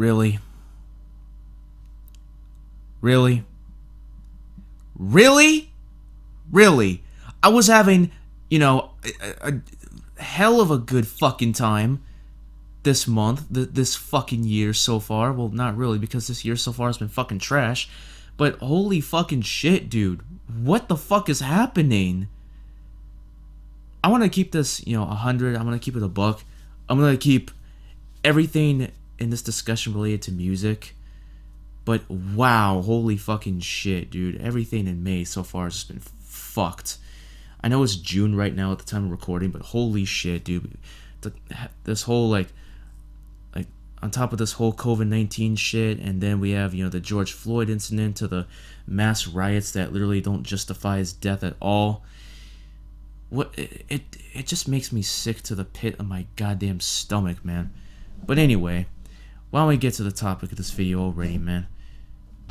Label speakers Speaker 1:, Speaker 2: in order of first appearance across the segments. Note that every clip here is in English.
Speaker 1: Really? Really? Really? Really? I was having, a hell of a good fucking time this month, this fucking year so far. Well, not really, because this year so far has been fucking trash. But holy fucking shit, dude. What the fuck is happening? I want to keep this, 100. I'm going to keep it a buck. I'm going to keep everything in this discussion related to music. But wow, holy fucking shit, dude. Everything in May so far has just been fucked. I know it's June right now at the time of recording, but holy shit, dude. This whole, like, on top of this whole COVID-19 shit, and then we have, the George Floyd incident, to the mass riots that literally don't justify his death at all. It just makes me sick to the pit of my goddamn stomach, man. But anyway, why don't we get to the topic of this video already, man?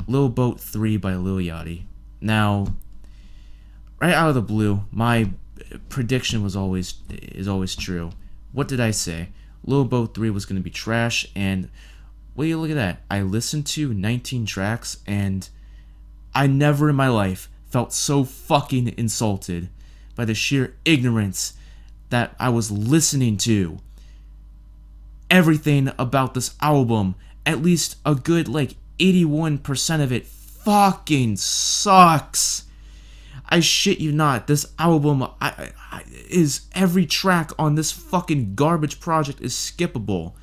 Speaker 1: Lil Boat 3 by Lil Yachty. Now, right out of the blue, my prediction is always true. What did I say? Lil Boat 3 was going to be trash, and will you look at that? I listened to 19 tracks, and I never in my life felt so fucking insulted by the sheer ignorance that I was listening to. Everything about this album, at least a good, 81% of it, fucking sucks. I shit you not, this album is every track on this fucking garbage project is skippable.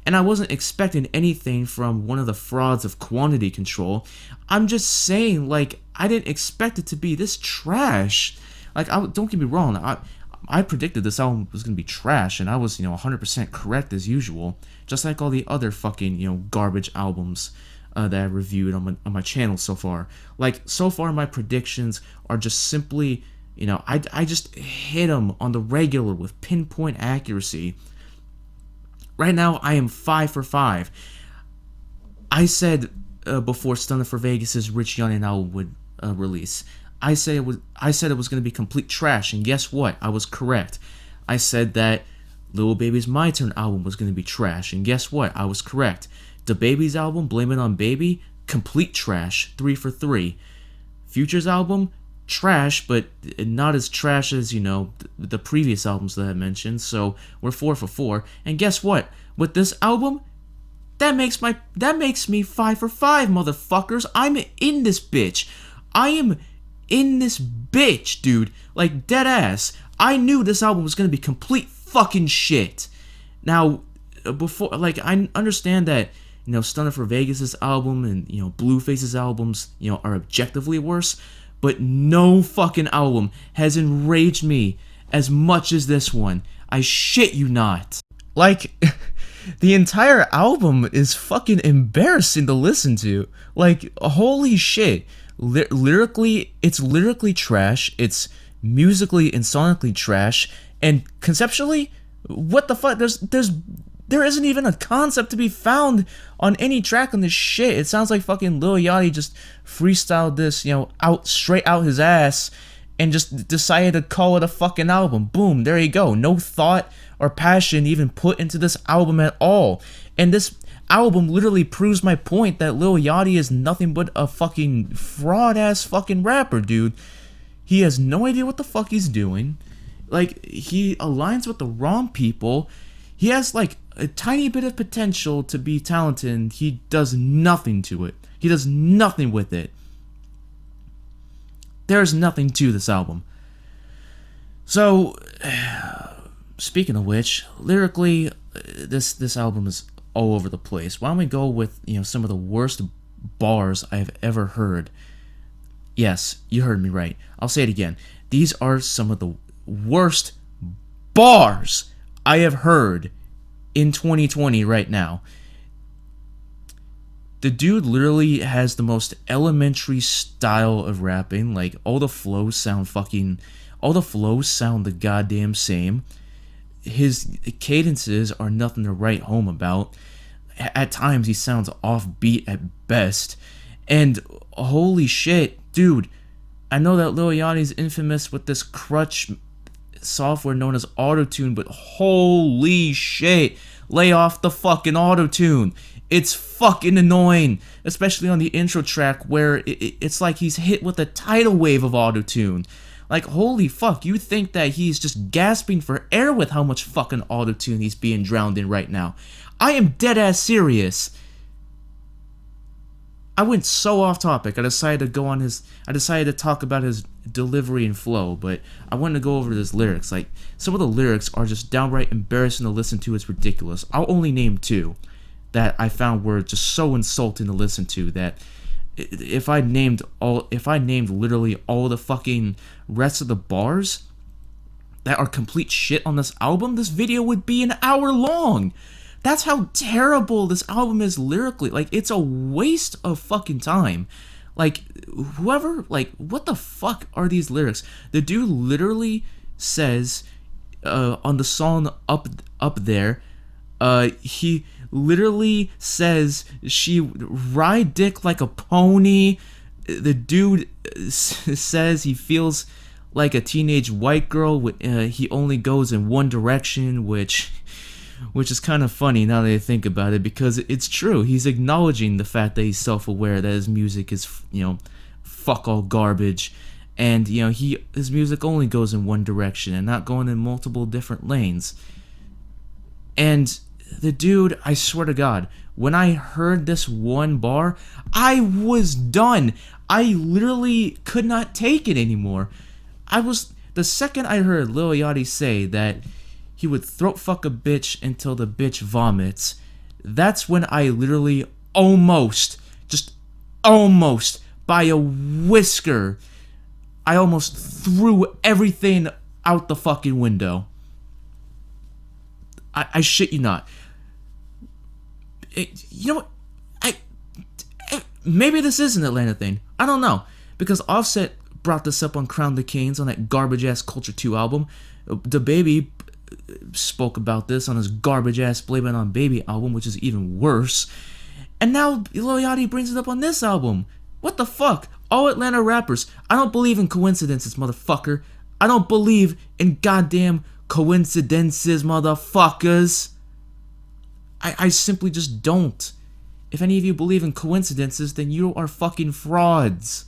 Speaker 1: And I wasn't expecting anything from one of the frauds of quantity control. I'm just saying, I didn't expect it to be this trash. Don't get me wrong, I predicted this album was going to be trash, and I was, 100% correct as usual. Just like all the other fucking, garbage albums that I reviewed on my channel so far. So far my predictions are just simply, I just hit them on the regular with pinpoint accuracy. Right now I am 5 for 5. I said before Stunner for Vegas's Rich Youngin album would release, I said it was going to be complete trash, and guess what? I was correct. I said that Lil Baby's My Turn album was going to be trash, and guess what? I was correct. The Baby's album, Blame It On Baby, complete trash, 3 for 3. Future's album, trash, but not as trash as, the previous albums that I mentioned, so we're 4 for 4. And guess what? With this album, that makes me 5 for 5, motherfuckers. I'm in this bitch. I am in this bitch, dude. Dead ass. I knew this album was gonna be complete fucking shit. Now, before, I understand that, Stunner for Vegas's album and, Blueface's albums, are objectively worse, but no fucking album has enraged me as much as this one. I shit you not. The entire album is fucking embarrassing to listen to. Holy shit. Lyrically, it's lyrically trash, it's musically and sonically trash, and conceptually, what the fuck, there isn't even a concept to be found on any track on this shit. It sounds like fucking Lil Yachty just freestyled this, straight out his ass, and just decided to call it a fucking album. Boom, there you go. No thought or passion even put into this album at all. And this album literally proves my point that Lil Yachty is nothing but a fucking fraud-ass fucking rapper, dude. He has no idea what the fuck he's doing. He aligns with the wrong people. He has, a tiny bit of potential to be talented, and he does nothing to it. He does nothing with it. There's nothing to this album. So, speaking of which, lyrically, this album is all over the place. Why don't we go with, some of the worst bars I've ever heard. Yes, you heard me right. I'll say it again. These are some of the worst bars I have heard in 2020 right now. The dude literally has the most elementary style of rapping. All the flows sound the goddamn same. His cadences are nothing to write home about. At times he sounds offbeat at best. And holy shit, dude, I know that Lil Yachty's infamous with this crutch software known as Autotune, but holy shit, lay off the fucking auto-tune. It's fucking annoying, especially on the intro track where it's like he's hit with a tidal wave of auto-tune. Like, holy fuck, you think that he's just gasping for air with how much fucking auto-tune he's being drowned in right now. I am dead-ass serious. I went so off topic. I decided to talk about his delivery and flow, but I wanted to go over his lyrics. Like, some of the lyrics are just downright embarrassing to listen to. It's ridiculous. I'll only name two that I found were just so insulting to listen to that if I named literally all the fucking rest of the bars that are complete shit on this album, this video would be an hour long. That's how terrible this album is lyrically. Like, it's a waste of fucking time. Like, whoever, like, what the fuck are these lyrics? The dude literally says, on the song Up There, he literally says she ride dick like a pony. The dude says he feels like a teenage white girl. He only goes in one direction, which is kind of funny now that I think about it, because it's true. He's acknowledging the fact that he's self-aware that his music is, fuck all garbage, and his music only goes in one direction and not going in multiple different lanes. And the dude, I swear to God, when I heard this one bar, I was done. I literally could not take it anymore. The second I heard Lil Yachty say that he would throat fuck a bitch until the bitch vomits, that's when I literally almost, by a whisker, I almost threw everything out the fucking window. I shit you not. You know what? Maybe this is an Atlanta thing. I don't know. Because Offset brought this up on Crown the Kings on that garbage-ass Culture 2 album. DaBaby spoke about this on his garbage-ass Blame It on Baby album, which is even worse. And now Lil Yachty brings it up on this album. What the fuck? All Atlanta rappers. I don't believe in coincidences, motherfucker. I don't believe in goddamn coincidences, motherfuckers. I simply just don't. If any of you believe in coincidences, then you are fucking frauds.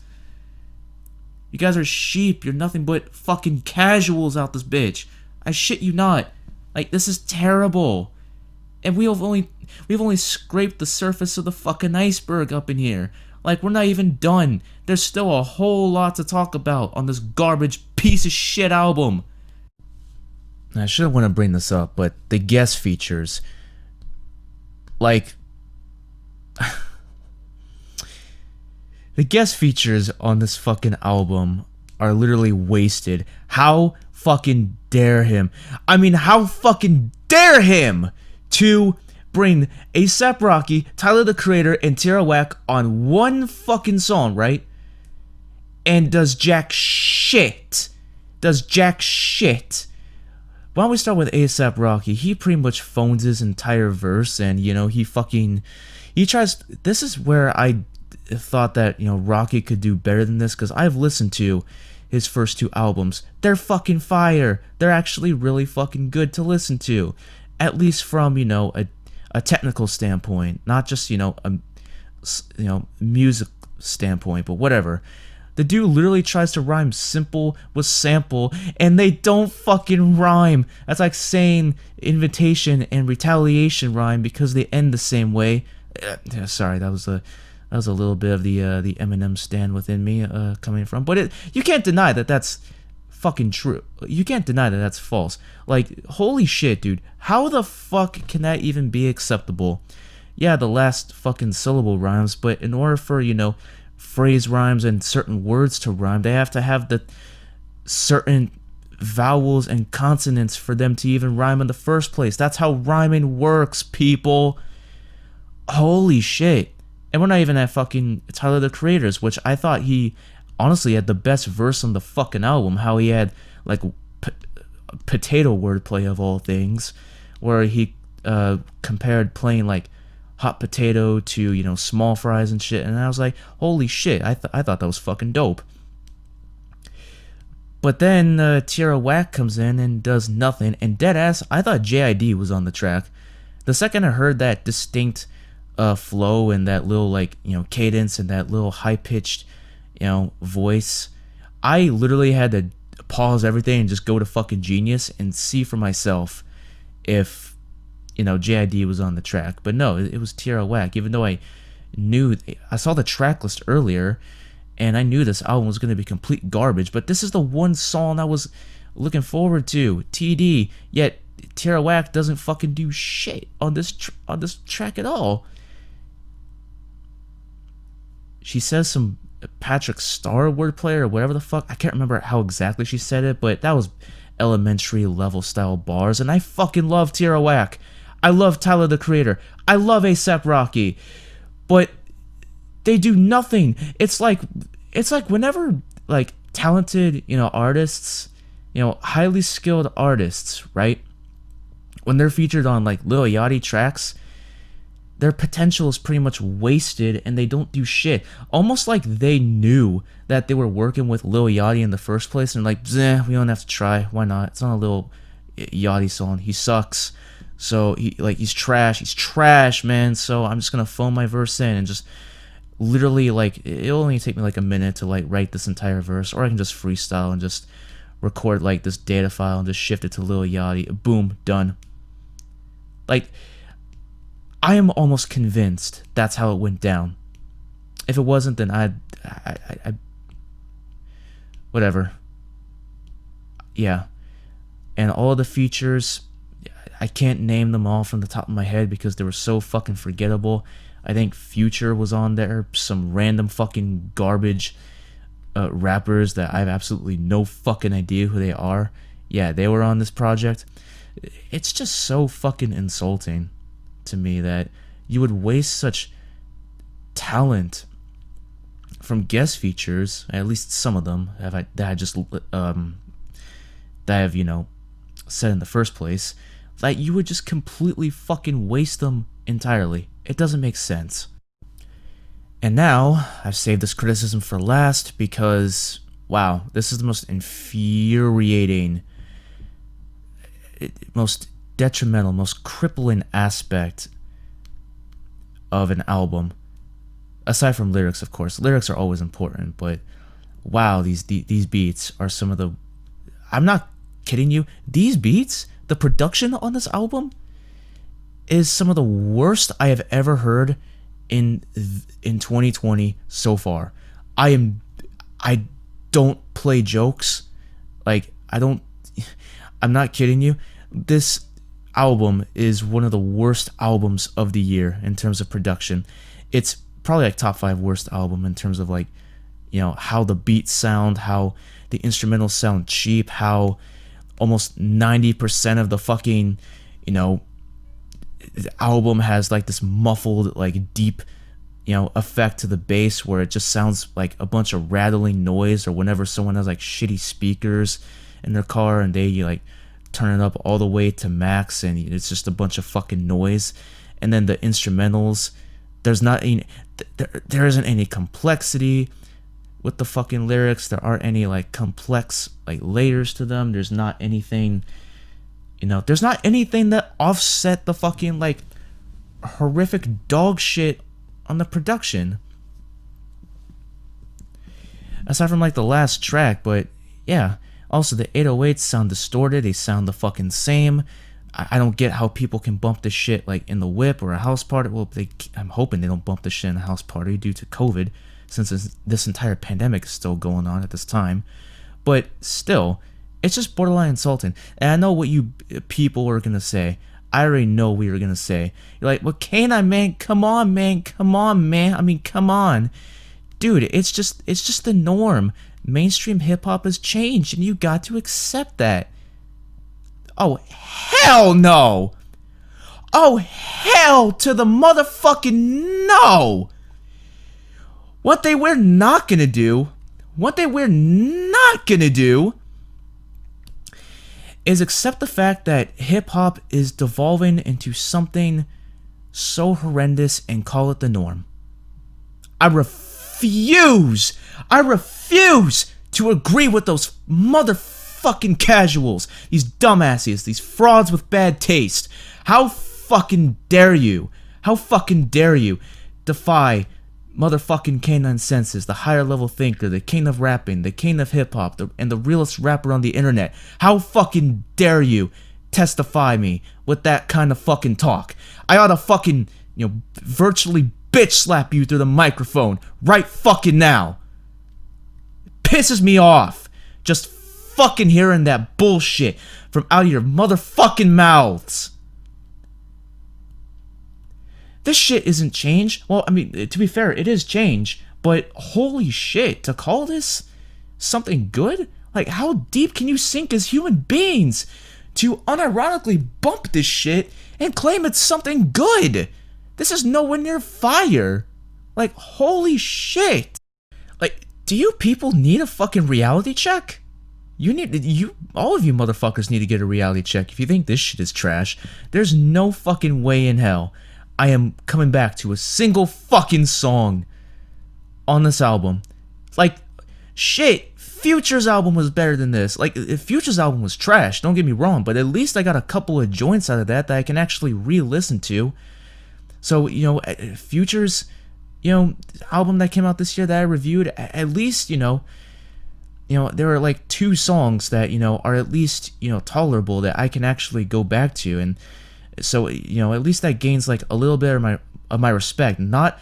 Speaker 1: You guys are sheep. You're nothing but fucking casuals out this bitch. I shit you not. Like, this is terrible. And we've only scraped the surface of the fucking iceberg up in here. Like, we're not even done. There's still a whole lot to talk about on this garbage piece of shit album. I shouldn't want to bring this up, but the guest features, like, the guest features on this fucking album are literally wasted. How fucking dare him? I mean, how fucking dare him to bring A$AP Rocky, Tyler the Creator, and Tierra Whack on one fucking song, right? And does jack shit. Why don't we start with A$AP Rocky? He pretty much phones his entire verse, and he tries. This is where I thought that Rocky could do better than this, because I've listened to his first two albums. They're fucking fire. They're actually really fucking good to listen to, at least from a technical standpoint, not just a music standpoint, but whatever. The dude literally tries to rhyme simple with sample, and they don't fucking rhyme. That's like saying invitation and retaliation rhyme because they end the same way. Sorry, that was a little bit of the Eminem stand within me coming from. But you can't deny that that's fucking true. You can't deny that that's false. Like, holy shit, dude. How the fuck can that even be acceptable? Yeah, the last fucking syllable rhymes, but in order for, phrase rhymes and certain words to rhyme, they have to have the certain vowels and consonants for them to even rhyme in the first place. That's how rhyming works, people. Holy shit. And we're not even at fucking Tyler the Creator's, which I thought he honestly had the best verse on the fucking album. How he had like potato wordplay of all things, where he compared playing like hot potato to small fries and shit, and I was like, holy shit, I thought that was fucking dope. But then Tierra Whack comes in and does nothing, and deadass, I thought JID was on the track. The second I heard that distinct flow and that little like cadence and that little high pitched voice, I literally had to pause everything and just go to fucking Genius and see for myself if JID was on the track. But no, it was Tierra Whack. Even though I saw the track list earlier and I knew this album was going to be complete garbage, but this is the one song I was looking forward to, TD. Yet Tierra Whack doesn't fucking do shit on this track at all. She says some Patrick Star wordplay or whatever the fuck. I can't remember how exactly she said it, but that was elementary level style bars, and I fucking love Tierra Whack. I love Tyler the Creator. I love A$AP Rocky. But they do nothing. It's like whenever like talented, artists, highly skilled artists, right? When they're featured on like Lil Yachty tracks, their potential is pretty much wasted and they don't do shit. Almost like they knew that they were working with Lil Yachty in the first place and like, we don't have to try. Why not? It's not a Lil Yachty song. He sucks. So he's trash. He's trash, man. So I'm just gonna phone my verse in and just literally like it'll only take me like a minute to like write this entire verse, or I can just freestyle and just record like this data file and just shift it to Lil Yachty. Boom, done. Like, I am almost convinced that's how it went down. If it wasn't, then I whatever. Yeah. And all the features, I can't name them all from the top of my head because they were so fucking forgettable. I think Future was on there, some random fucking garbage rappers that I have absolutely no fucking idea who they are. Yeah, they were on this project. It's just so fucking insulting to me that you would waste such talent from guest features, at least some of them that I just said in the first place, that you would just completely fucking waste them entirely. It doesn't make sense. And now I've saved this criticism for last because wow, this is the most infuriating, most detrimental, most crippling aspect of an album, aside from lyrics. Of course, lyrics are always important, but wow, these beats are some of the, I'm not kidding you, these beats, the production on this album is some of the worst I have ever heard in 2020 so far. I don't play jokes. Like, I'm not kidding you. This album is one of the worst albums of the year in terms of production. It's probably like top 5 worst album in terms of like, how the beats sound, how the instrumentals sound cheap, how almost 90% of the fucking, the album has like this muffled, like deep, effect to the bass where it just sounds like a bunch of rattling noise, or whenever someone has like shitty speakers in their car and they like turn it up all the way to max and it's just a bunch of fucking noise. And then the instrumentals, there isn't any complexity with the fucking lyrics. There aren't any like complex like layers to them. There's not anything, there's not anything that offset the fucking like horrific dog shit on the production, aside from like the last track. But yeah, also the 808s sound distorted. They sound the fucking same. I don't get how people can bump this shit like in the whip or a house party. Well, I'm hoping they don't bump this shit in a house party due to COVID, since this entire pandemic is still going on at this time. But still, it's just borderline insulting. And I know what you people are gonna say. I already know what you're gonna say. You're like, well, K9, man, come on, man. I mean, come on. Dude, it's just the norm. Mainstream hip-hop has changed, and you got to accept that. Oh, hell no! Oh, hell to the motherfucking no! What we're not gonna do is accept the fact that hip-hop is devolving into something so horrendous and call it the norm. I refuse to agree with those motherfucking casuals, these dumbasses, these frauds with bad taste. How fucking dare you? How fucking dare you defy motherfucking Canine Senses, the higher level thinker, the king of rapping, the king of hip hop, and the realest rapper on the internet? How fucking dare you testify me with that kind of fucking talk? I ought to fucking, virtually bitch slap you through the microphone right fucking now. It pisses me off just fucking hearing that bullshit from out of your motherfucking mouths. This shit isn't change. Well, I mean, to be fair, it is change, but holy shit, to call this something good? Like, how deep can you sink as human beings to unironically bump this shit and claim it's something good? This is nowhere near fire. Like, holy shit. Like, do you people need a fucking reality check? All of you motherfuckers need to get a reality check. If you think this shit is trash, there's no fucking way in hell I am coming back to a single fucking song on this album. Like, shit, Future's album was better than this. Like, Future's album was trash, don't get me wrong, but at least I got a couple of joints out of that I can actually re-listen to. So, Future's, album that came out this year that I reviewed, at least, there are like 2 songs that, are at least, tolerable that I can actually go back to. And so, at least that gains like a little bit of my respect. Not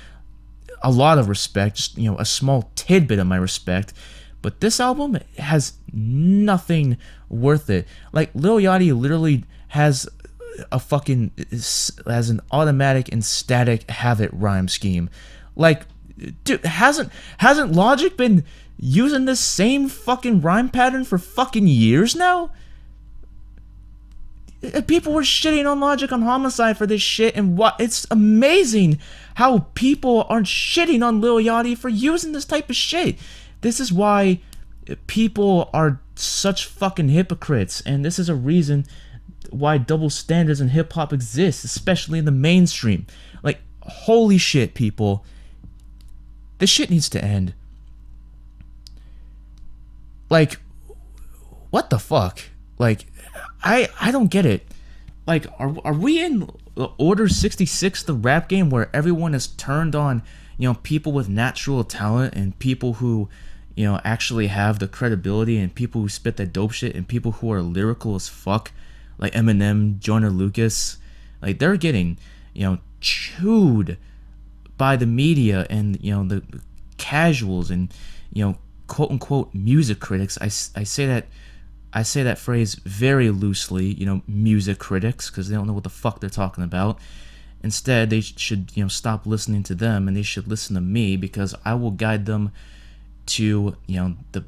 Speaker 1: a lot of respect, just, a small tidbit of my respect. But this album has nothing worth it. Like, Lil Yachty literally has an automatic and static have it rhyme scheme. Like, dude, hasn't Logic been using this same fucking rhyme pattern for fucking years now? People were shitting on Logic on Homicide for this shit, and it's amazing how people aren't shitting on Lil Yachty for using this type of shit. This is why people are such fucking hypocrites, and this is a reason why double standards in hip-hop exist, especially in the mainstream. Like, holy shit, people. This shit needs to end. Like, what the fuck? Like, I don't get it. Like, are we in Order 66, the rap game, where everyone is turned on, people with natural talent and people who, actually have the credibility and people who spit that dope shit and people who are lyrical as fuck, like Eminem, Joyner Lucas? Like, they're getting, chewed by the media and, the casuals and, quote unquote music critics. I say that phrase very loosely, music critics, because they don't know what the fuck they're talking about. Instead, they should, stop listening to them and they should listen to me, because I will guide them to, the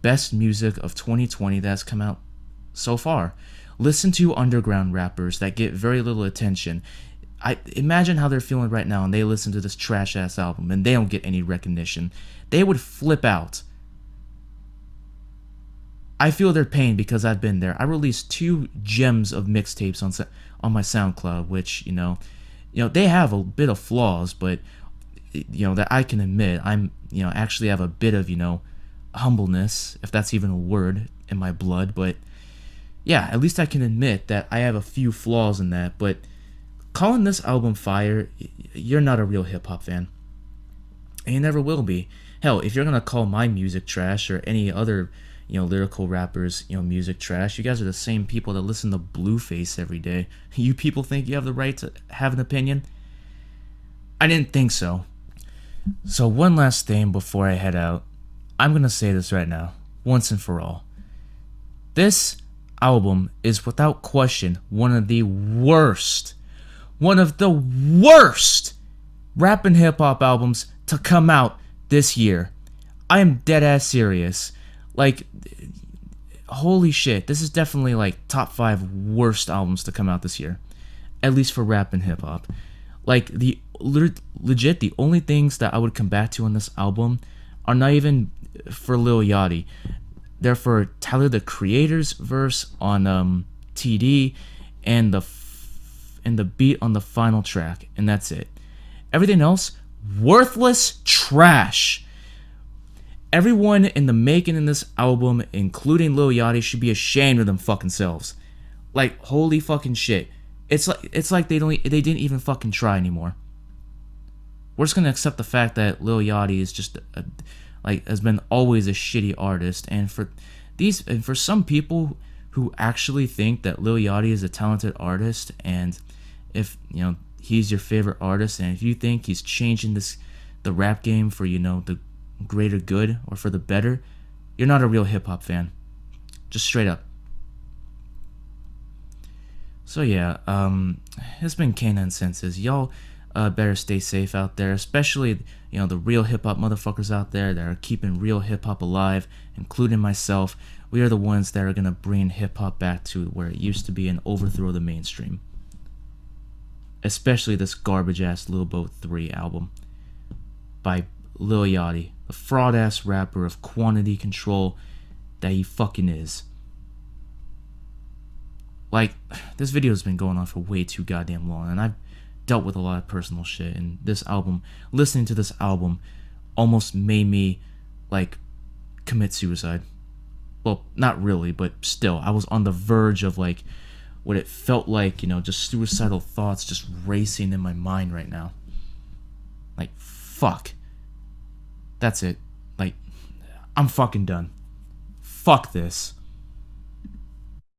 Speaker 1: best music of 2020 that's come out so far. Listen to underground rappers that get very little attention. I imagine how they're feeling right now, and they listen to this trash ass album and they don't get any recognition. They would flip out. I feel their pain because I've been there. I released 2 gems of mixtapes on my SoundCloud, which, they have a bit of flaws, but, that I can admit. I'm, actually have a bit of, humbleness, if that's even a word, in my blood. But, yeah, at least I can admit that I have a few flaws in that. But calling this album fire, you're not a real hip-hop fan. And you never will be. Hell, if you're going to call my music trash or any other lyrical rappers, music trash, you guys are the same people that listen to Blueface every day. You people think you have the right to have an opinion? I didn't think so. So one last thing before I head out. I'm gonna say this right now, once and for all. This album is without question one of the worst rap and hip hop albums to come out this year. I am dead ass serious. Like, holy shit, this is definitely like top 5 worst albums to come out this year, at least for rap and hip hop. Like, the legit the only things that I would come back to on this album are not even for Lil Yachty. They're for Tyler the Creator's verse on TD and the beat on the final track, and that's it. Everything else, worthless trash. Everyone in the making in this album, including Lil Yachty, should be ashamed of them fucking selves. Like, holy fucking shit. It's like they didn't even fucking try anymore. We're just gonna accept the fact that Lil Yachty is just has been always a shitty artist, and for some people who actually think that Lil Yachty is a talented artist, and if he's your favorite artist, and if you think he's changing the rap game for the greater good or for the better, you're not a real hip hop fan. Just straight up. So yeah, it's been Canine Senses. Y'all better stay safe out there, especially the real hip hop motherfuckers out there that are keeping real hip hop alive, including myself. We are the ones that are gonna bring hip hop back to where it used to be and overthrow the mainstream. Especially this garbage ass Lil Boat 3 album by Lil Yachty, the fraud ass rapper of quantity control that he fucking is. Like, this video has been going on for way too goddamn long, and I've dealt with a lot of personal shit, and listening to this album almost made me commit suicide. Well, not really, but still, I was on the verge of what it felt like, just suicidal thoughts just racing in my mind right now. Fuck. That's it. I'm fucking done. Fuck this.